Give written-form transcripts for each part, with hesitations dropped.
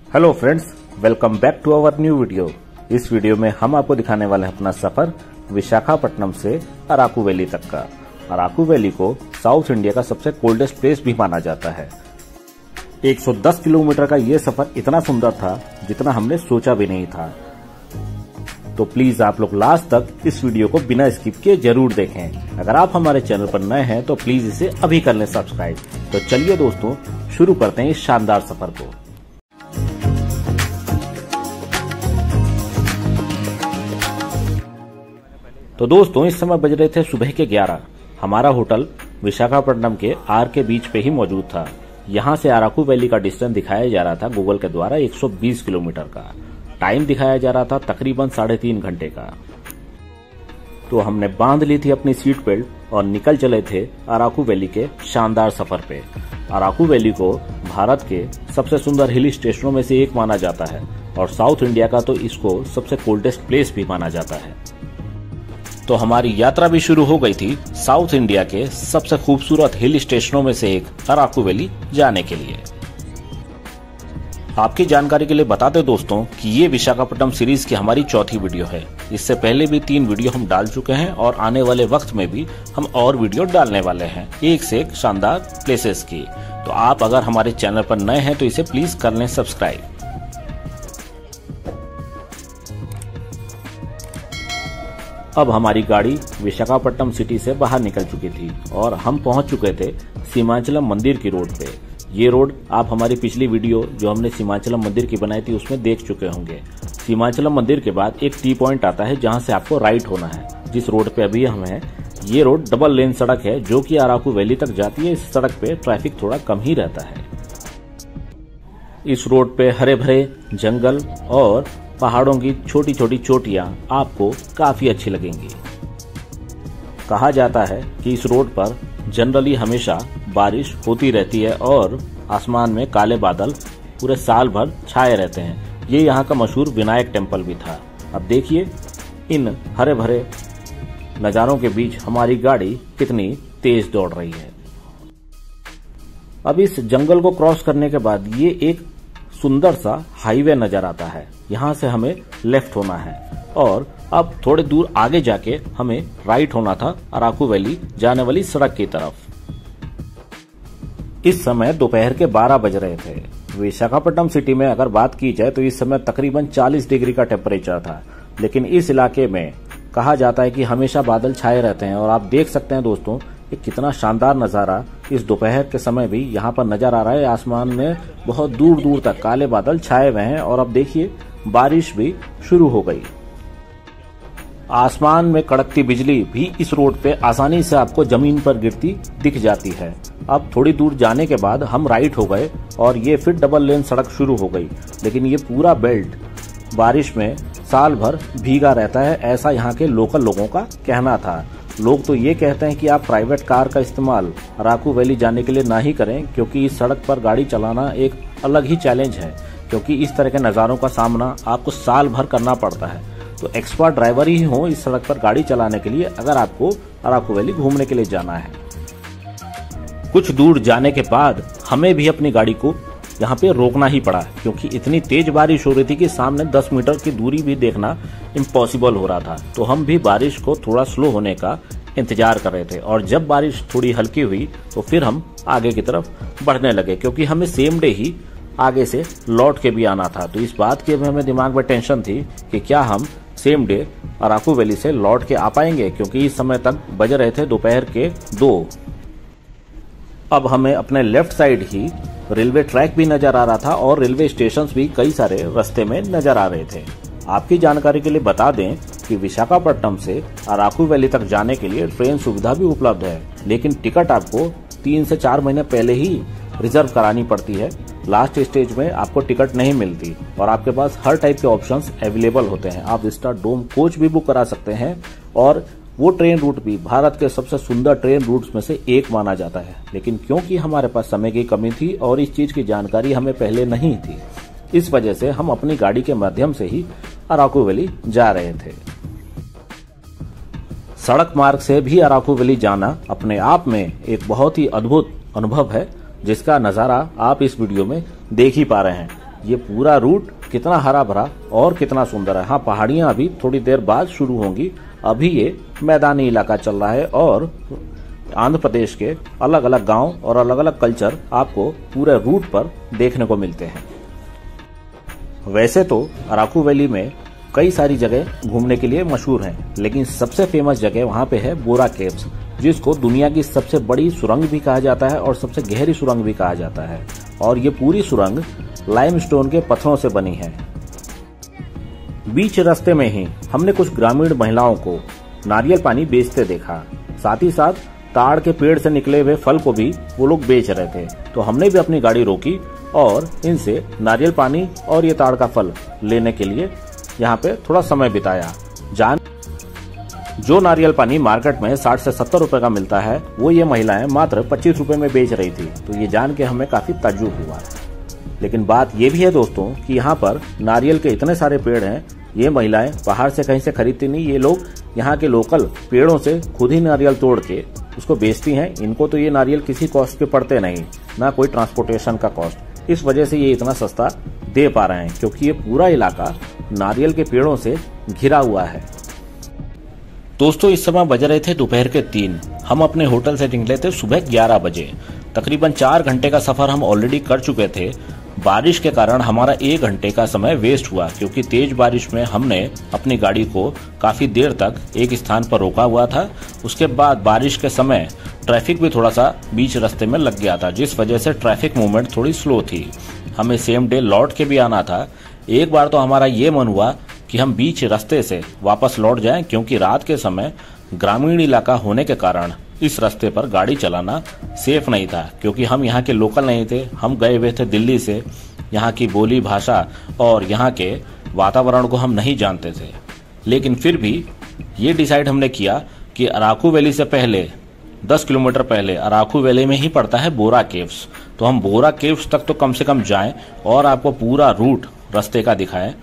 Hello friends, welcome back to our new video. इस video में हम आपको दिखाने वाले हैं अपना सफर विशाखापट्टनम से अराकू वैली तक का। अराकू वैली को साउथ इंडिया का सबसे कोल्डेस्ट प्लेस भी माना जाता है। 110 किलोमीटर का ये सफर इतना सुंदर था जितना हमने सोचा भी नहीं था। तो प्लीज आप लोग लास्ट तक इस वीडियो को बिना स्किप किए जरूर देखें। अगर आप हमारे चैनल पर नए हैं तो प्लीज इसे अभी कर लें सब्सक्राइब। तो चलिए दोस्तों, शुरू करते हैं इस शानदार सफर को। तो दोस्तों, इस समय बज रहे थे सुबह के 11। हमारा होटल विशाखापट्टनम के आर के बीच पे ही मौजूद था। यहाँ से अराकू वैली का डिस्टेंस दिखाया जा रहा था गूगल के द्वारा 120 किलोमीटर का। टाइम दिखाया जा रहा था तकरीबन 3.5 घंटे का। तो हमने बांध ली थी अपनी सीट बेल्ट और निकल चले थे अराकू वैली के शानदार सफर पे। अराकू वैली को भारत के सबसे सुंदर हिल स्टेशनों में से एक माना जाता है और साउथ इंडिया का तो इसको सबसे कोल्डेस्ट प्लेस भी माना जाता है। तो हमारी यात्रा भी शुरू हो गई थी साउथ इंडिया के सबसे खूबसूरत हिल स्टेशनों में से एक अराकू वैली जाने के लिए। आपकी जानकारी के लिए बता दें दोस्तों कि ये विशाखापट्टनम सीरीज की हमारी चौथी वीडियो है। इससे पहले भी 3 वीडियो हम डाल चुके हैं और आने वाले वक्त में भी हम और वीडियो डालने वाले हैं, एक से एक शानदार प्लेसेस की। तो आप अगर हमारे चैनल पर नए हैं तो इसे प्लीज कर लें सब्सक्राइब। अब हमारी गाड़ी विशाखापट्टनम सिटी से बाहर निकल चुकी थी और हम पहुंच चुके थे सीमांचलम मंदिर की रोड पे। ये रोड आप हमारी पिछली वीडियो जो हमने सीमांचलम मंदिर की बनाई थी उसमें देख चुके होंगे। सीमांचलम मंदिर के बाद एक टी पॉइंट आता है जहां से आपको राइट होना है। जिस रोड पे अभी हम हैं, ये रोड डबल लेन सड़क है जो कि अराकू वैली तक जाती है। इस सड़क पे ट्रैफिक थोड़ा कम ही रहता है। इस रोड पे हरे भरे जंगल और पहाड़ों की छोटी छोटी चोटियां आपको काफी अच्छी लगेंगी। कहा जाता है कि इस रोड पर जनरली हमेशा बारिश होती रहती है और आसमान में काले बादल पूरे साल भर छाए रहते हैं। ये यहाँ का मशहूर विनायक टेम्पल भी था। अब देखिए इन हरे भरे नजारों के बीच हमारी गाड़ी कितनी तेज दौड़ रही है। अब इस जंगल को क्रॉस करने के बाद ये एक सुंदर सा हाईवे नजर आता है। यहाँ से हमें लेफ्ट होना है और अब थोड़े दूर आगे जाके हमें राइट होना था अराकू वैली जाने वाली सड़क की तरफ। इस समय दोपहर के 12 बज रहे थे। विशाखापट्टनम सिटी में अगर बात की जाए तो इस समय तकरीबन 40 डिग्री का टेम्परेचर था, लेकिन इस इलाके में कहा जाता है कि हमेशा बादल छाए रहते हैं। और आप देख सकते हैं दोस्तों, ये कितना शानदार नजारा इस दोपहर के समय भी यहाँ पर नजर आ रहा है। आसमान में बहुत दूर दूर तक काले बादल छाए हुए हैं और अब देखिए बारिश भी शुरू हो गई। आसमान में कड़कती बिजली भी इस रोड पे आसानी से आपको जमीन पर गिरती दिख जाती है। अब थोड़ी दूर जाने के बाद हम राइट हो गए और ये फिर डबल लेन सड़क शुरू हो गई। लेकिन ये पूरा बेल्ट बारिश में साल भर भीगा रहता है, ऐसा यहाँ के लोकल लोगों का कहना था। लोग तो ये कहते हैं कि आप प्राइवेट कार का इस्तेमाल अराकू वैली जाने के लिए ना ही करें, क्योंकि इस सड़क पर गाड़ी चलाना एक अलग ही चैलेंज है, क्योंकि इस तरह के नज़ारों का सामना आपको साल भर करना पड़ता है। तो एक्सपर्ट ड्राइवर ही हो इस सड़क पर गाड़ी चलाने के लिए अगर आपको अराकू वैली घूमने के लिए जाना है। कुछ दूर जाने के बाद हमें भी अपनी गाड़ी को यहाँ पे रोकना ही पड़ा, क्योंकि इतनी तेज बारिश हो रही थी कि सामने 10 मीटर की दूरी भी देखना इम्पॉसिबल हो रहा था। तो हम भी बारिश को थोड़ा स्लो होने का इंतजार कर रहे थे और जब बारिश थोड़ी हल्की हुई तो फिर हम आगे की तरफ बढ़ने लगे, क्योंकि हमें सेम डे ही आगे से लौट के भी आना था। तो इस बात की हमें दिमाग में टेंशन थी कि क्या हम सेम डे अराकू वैली से लौट के आ पाएंगे, क्योंकि इस समय तक बज रहे थे दोपहर के 2। अब हमें अपने लेफ्ट साइड ही रेलवे ट्रैक भी नजर आ रहा था और रेलवे स्टेशंस भी कई सारे रास्ते में नजर आ रहे थे। आपकी जानकारी के लिए बता दें कि विशाखापट्टनम से अराकू वैली तक जाने के लिए ट्रेन सुविधा भी उपलब्ध है, लेकिन टिकट आपको 3 से 4 महीने पहले ही रिजर्व करानी पड़ती है। लास्ट स्टेज में आपको टिकट नहीं मिलती और आपके पास हर टाइप के ऑप्शंस अवेलेबल होते हैं। आप विस्टा डोम कोच भी बुक करा सकते हैं और वो ट्रेन रूट भी भारत के सबसे सुंदर ट्रेन रूट्स में से एक माना जाता है। लेकिन क्योंकि हमारे पास समय की कमी थी और इस चीज की जानकारी हमें पहले नहीं थी, इस वजह से हम अपनी गाड़ी के माध्यम से ही अराकू वैली जा रहे थे। सड़क मार्ग से भी अराकू वैली जाना अपने आप में एक बहुत ही अद्भुत अनुभव है, जिसका नजारा आप इस वीडियो में देख ही पा रहे हैं। ये पूरा रूट कितना हरा भरा और कितना सुंदर है। हाँ, पहाड़ियां अभी थोड़ी देर बाद शुरू होंगी। अभी ये मैदानी इलाका चल रहा है और आंध्र प्रदेश के अलग अलग गांव और अलग अलग कल्चर आपको पूरे रूट पर देखने को मिलते हैं। वैसे तो अराकू वैली में कई सारी जगह घूमने के लिए मशहूर हैं, लेकिन सबसे फेमस जगह वहाँ पे है बोरा केव्स, जिसको दुनिया की सबसे बड़ी सुरंग भी कहा जाता है और सबसे गहरी सुरंग भी कहा जाता है। और ये पूरी सुरंग लाइमस्टोन के पत्थरों से बनी है। बीच रास्ते में ही हमने कुछ ग्रामीण महिलाओं को नारियल पानी बेचते देखा। साथ ही साथ ताड़ के पेड़ से निकले हुए फल को भी वो लोग बेच रहे थे। तो हमने भी अपनी गाड़ी रोकी और इनसे नारियल पानी और ये ताड़ का फल लेने के लिए यहाँ पे थोड़ा समय बिताया। जो नारियल पानी मार्केट में 60 से 70 रुपए का मिलता है, वो ये महिलाएं मात्र 25 रुपए में बेच रही थी। तो ये जान के हमें काफी ताज्जुब हुआ। लेकिन बात ये भी है दोस्तों कि यहाँ पर नारियल के इतने सारे पेड़ हैं, ये महिलाएं बाहर से कहीं से खरीदती नहीं, ये लोग यहाँ के लोकल पेड़ों से खुद ही नारियल तोड़ के उसको बेचती हैं। इनको तो ये नारियल किसी कॉस्ट के पड़ते नहीं, ना कोई ट्रांसपोर्टेशन का कॉस्ट। इस वजह से ये इतना सस्ता दे पा रहे हैं, क्योंकि ये पूरा इलाका नारियल के पेड़ों से घिरा हुआ है। दोस्तों, इस समय बज रहे थे दोपहर के 3। हम अपने होटल से निकले थे सुबह 11 बजे। तकरीबन 4 घंटे का सफर हम ऑलरेडी कर चुके थे। बारिश के कारण हमारा 1 घंटे का समय वेस्ट हुआ, क्योंकि तेज बारिश में हमने अपनी गाड़ी को काफी देर तक एक स्थान पर रोका हुआ था। उसके बाद बारिश के समय ट्रैफिक भी थोड़ा सा बीच रास्ते में लग गया था, जिस वजह से ट्रैफिक मूवमेंट थोड़ी स्लो थी। हमें सेम डे लौट के भी आना था। एक बार तो हमारा ये मन हुआ कि हम बीच रास्ते से वापस लौट जाएं, क्योंकि रात के समय ग्रामीण इलाका होने के कारण इस रास्ते पर गाड़ी चलाना सेफ नहीं था, क्योंकि हम यहाँ के लोकल नहीं थे। हम गए हुए थे दिल्ली से। यहाँ की बोली भाषा और यहाँ के वातावरण को हम नहीं जानते थे। लेकिन फिर भी ये डिसाइड हमने किया कि अराकू वैली से पहले 10 किलोमीटर पहले अराकू वैली में ही पड़ता है बोरा केव्स। तो हम बोरा केव्स तक तो कम से कम जाएं और आपको पूरा रूट रास्ते का दिखाएं।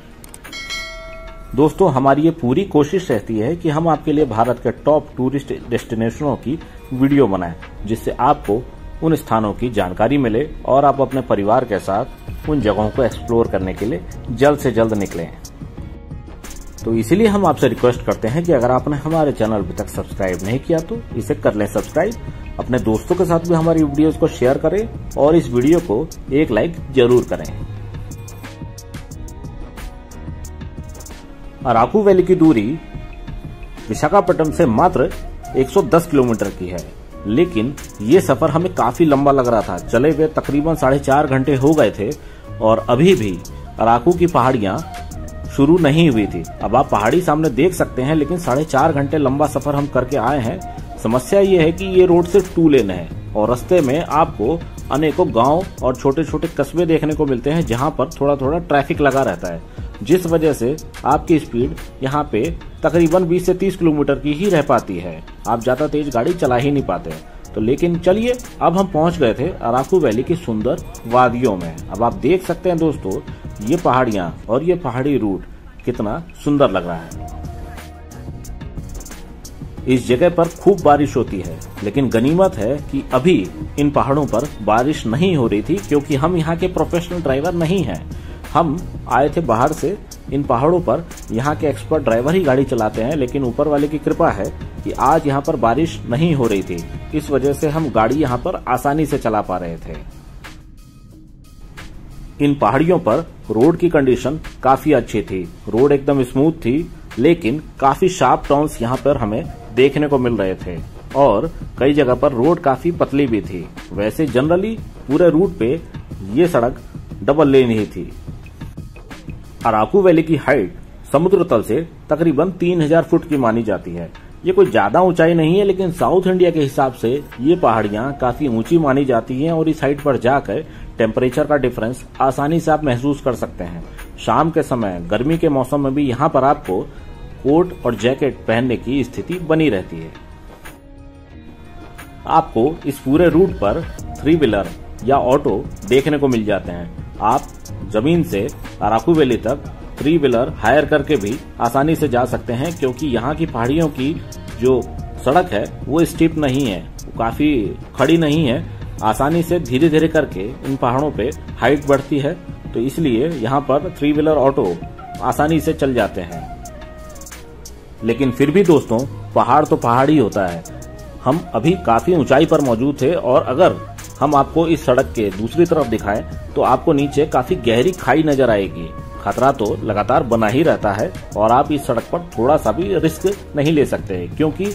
दोस्तों, हमारी ये पूरी कोशिश रहती है कि हम आपके लिए भारत के टॉप टूरिस्ट डेस्टिनेशनों की वीडियो बनाएं, जिससे आपको उन स्थानों की जानकारी मिले और आप अपने परिवार के साथ उन जगहों को एक्सप्लोर करने के लिए जल्द से जल्द निकलें। तो इसीलिए हम आपसे रिक्वेस्ट करते हैं कि अगर आपने हमारे चैनल अभी तक सब्सक्राइब नहीं किया तो इसे कर लें सब्सक्राइब। अपने दोस्तों के साथ भी हमारी वीडियोस को शेयर करें और इस वीडियो को एक लाइक जरूर करें। अराकू वैली की दूरी विशाखापट्टनम से मात्र 110 किलोमीटर की है, लेकिन ये सफर हमें काफी लंबा लग रहा था। चले हुए तकरीबन 4.5 घंटे हो गए थे और अभी भी अराकू की पहाड़ियां शुरू नहीं हुई थी। अब आप पहाड़ी सामने देख सकते हैं, लेकिन 4.5 घंटे लंबा सफर हम करके आए हैं। समस्या ये है कि ये रोड सिर्फ 2 लेन है और रास्ते में आपको अनेकों गांव और छोटे छोटे कस्बे देखने को मिलते हैं, जहां पर थोड़ा थोड़ा ट्रैफिक लगा रहता है, जिस वजह से आपकी स्पीड यहाँ पे तकरीबन 20 से 30 किलोमीटर की ही रह पाती है। आप ज्यादा तेज गाड़ी चला ही नहीं पाते। तो लेकिन चलिए, अब हम पहुंच गए थे अराकू वैली की सुंदर वादियों में। अब आप देख सकते हैं दोस्तों, ये पहाड़ियां और ये पहाड़ी रूट कितना सुंदर लग रहा है। इस जगह पर खूब बारिश होती है, लेकिन गनीमत है कि अभी इन पहाड़ों पर बारिश नहीं हो रही थी, क्योंकि हम यहाँ के प्रोफेशनल ड्राइवर नहीं हैं। हम आए थे बाहर से। इन पहाड़ों पर यहाँ के एक्सपर्ट ड्राइवर ही गाड़ी चलाते हैं, लेकिन ऊपर वाले की कृपा है कि आज यहाँ पर बारिश नहीं हो रही थी। इस वजह से हम गाड़ी यहाँ पर आसानी से चला पा रहे थे। इन पहाड़ियों पर रोड की कंडीशन काफी अच्छी थी। रोड एकदम स्मूथ थी, लेकिन काफी शार्प टर्न्स यहाँ पर हमें देखने को मिल रहे थे और कई जगह पर रोड काफी पतली भी थी। वैसे जनरली पूरे रूट पे ये सड़क डबल लेन ही थी। अराकू वैली की हाइट समुद्र तल से तकरीबन 3000 फुट की मानी जाती है। ये कोई ज्यादा ऊंचाई नहीं है, लेकिन साउथ इंडिया के हिसाब से ये पहाड़ियां काफी ऊंची मानी जाती हैं और इस हाइट पर जाकर टेम्परेचर का डिफरेंस आसानी से आप महसूस कर सकते हैं। शाम के समय गर्मी के मौसम में भी यहाँ पर आपको कोट और जैकेट पहनने की स्थिति बनी रहती है। आपको इस पूरे रूट पर 3 व्हीलर या ऑटो देखने को मिल जाते हैं। आप जमीन से अराकू वैली तक 3 व्हीलर हायर करके भी आसानी से जा सकते हैं, क्योंकि यहाँ की पहाड़ियों की जो सड़क है वो स्टीप नहीं है, काफी खड़ी नहीं है। आसानी से धीरे धीरे करके इन पहाड़ों पे हाइट बढ़ती है तो इसलिए यहाँ पर 3 व्हीलर ऑटो आसानी से चल जाते हैं। लेकिन फिर भी दोस्तों, पहाड़ तो पहाड़ ही होता है। हम अभी काफी ऊंचाई पर मौजूद थे और अगर हम आपको इस सड़क के दूसरी तरफ दिखाएं तो आपको नीचे काफी गहरी खाई नजर आएगी। खतरा तो लगातार बना ही रहता है और आप इस सड़क पर थोड़ा सा भी रिस्क नहीं ले सकते हैं, क्योंकि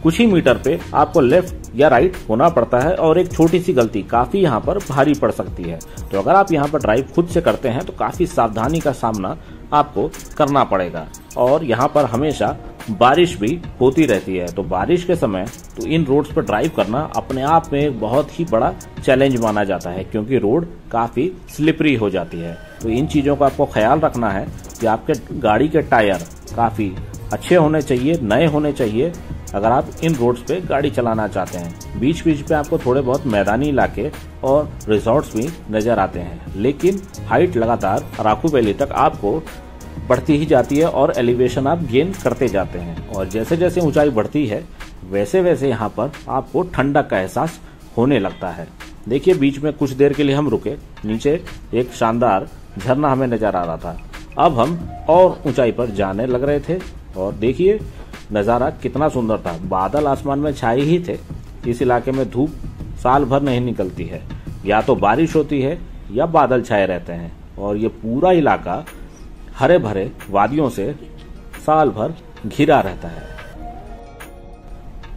कुछ ही मीटर पे आपको लेफ्ट या राइट होना पड़ता है और एक छोटी सी गलती काफी यहाँ पर भारी पड़ सकती है। तो अगर आप यहाँ पर ड्राइव खुद से करते हैं तो काफी सावधानी का सामना आपको करना पड़ेगा। और यहाँ पर हमेशा बारिश भी होती रहती है, तो बारिश के समय तो इन रोड्स पर ड्राइव करना अपने आप में एक बहुत ही बड़ा चैलेंज माना जाता है, क्योंकि रोड काफी स्लिपरी हो जाती है। तो इन चीजों का आपको ख्याल रखना है कि आपके गाड़ी के टायर काफी अच्छे होने चाहिए, नए होने चाहिए अगर आप इन रोड्स पे गाड़ी चलाना चाहते हैं। बीच बीच पे आपको थोड़े बहुत मैदानी इलाके और रिजॉर्ट्स भी नजर आते हैं, लेकिन हाइट लगातार अराकू वैली तक आपको बढ़ती ही जाती है और एलिवेशन आप गेन करते जाते हैं। और जैसे जैसे ऊंचाई बढ़ती है वैसे वैसे यहाँ पर आपको ठंडक का एहसास होने लगता है। देखिए, बीच में कुछ देर के लिए हम रुके, नीचे एक शानदार झरना हमें नजर आ रहा था। अब हम और ऊंचाई पर जाने लग रहे थे और देखिए नजारा कितना सुंदर था। बादल आसमान में छाए ही थे। इस इलाके में धूप साल भर नहीं निकलती है, या तो बारिश होती है या बादल छाए रहते हैं और ये पूरा इलाका हरे भरे वादियों से साल भर घिरा रहता है।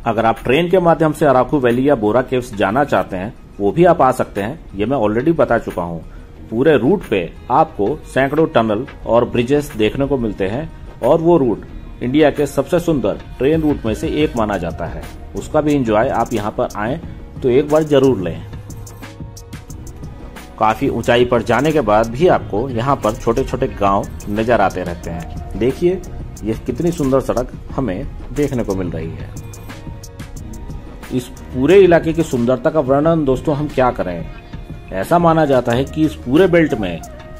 अगर आप ट्रेन के माध्यम से अराकू वैली या बोरा केव्स जाना चाहते हैं वो भी आप आ सकते हैं, ये मैं ऑलरेडी बता चुका हूँ। पूरे रूट पे आपको सैकड़ों टनल और ब्रिजेस देखने को मिलते हैं और वो रूट इंडिया के सबसे सुंदर ट्रेन रूट में से एक माना जाता है। उसका भी एंजॉय आप यहाँ पर आए तो एक बार जरूर लें। काफी ऊंचाई पर जाने के बाद भी आपको यहाँ पर छोटे छोटे गांव नजर आते रहते हैं। देखिए ये कितनी सुंदर सड़क हमें देखने को मिल रही है। इस पूरे इलाके की सुंदरता का वर्णन दोस्तों हम क्या करें। ऐसा माना जाता है कि इस पूरे बेल्ट में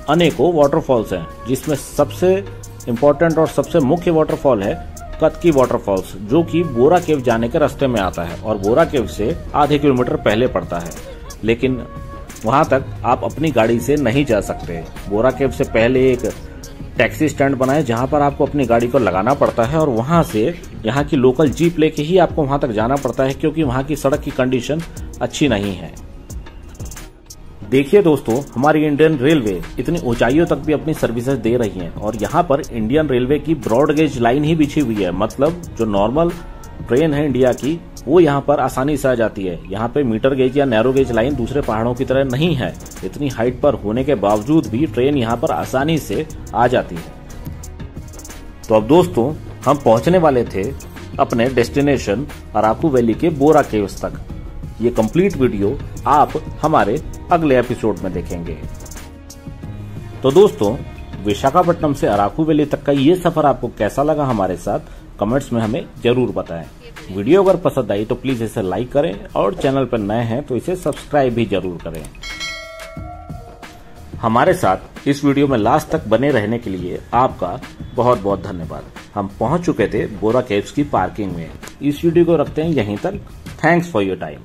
अनेकों वाटरफॉल्स हैं, जिसमें सबसे इम्पोर्टेंट और सबसे मुख्य वाटरफॉल है कतकी वाटरफॉल्स, जो कि बोरा केव जाने के रास्ते में आता है और बोरा केव से आधे किलोमीटर पहले पड़ता है। लेकिन वहां तक आप अपनी गाड़ी से नहीं जा सकते। बोरा केव से पहले एक टैक्सी स्टैंड बना है जहां पर आपको अपनी गाड़ी को लगाना पड़ता है और वहां से यहाँ की लोकल जीप लेके ही आपको वहां तक जाना पड़ता है, क्योंकि वहां की सड़क की कंडीशन अच्छी नहीं है। देखिए दोस्तों, हमारी इंडियन रेलवे इतनी ऊंचाइयों तक भी अपनी सर्विसेज दे रही है और यहाँ पर इंडियन रेलवे की ब्रॉड गेज लाइन ही बिछी हुई है। मतलब जो नॉर्मल ट्रेन है इंडिया की वो यहाँ पर आसानी से आ जाती है। यहाँ पे मीटर गेज या नैरो गेज लाइन दूसरे पहाड़ों की तरह नहीं है। इतनी हाइट पर होने के बावजूद भी ट्रेन यहाँ पर आसानी से आ जाती है। तो अब दोस्तों हम पहुंचने वाले थे अपने डेस्टिनेशन अराकू वैली के बोरा केव्स तक। ये कंप्लीट वीडियो आप हमारे अगले एपिसोड में देखेंगे। तो दोस्तों, विशाखापट्टनम से अराकू वैली तक का ये सफर आपको कैसा लगा हमारे साथ कमेंट्स में हमें जरूर बताएं। वीडियो अगर पसंद आई तो प्लीज इसे लाइक करें और चैनल पर नए हैं तो इसे सब्सक्राइब भी जरूर करें। हमारे साथ इस वीडियो में लास्ट तक बने रहने के लिए आपका बहुत बहुत धन्यवाद। हम पहुंच चुके थे बोरा केव्स की पार्किंग में। इस वीडियो को रखते हैं यहीं तक। Thanks for your time.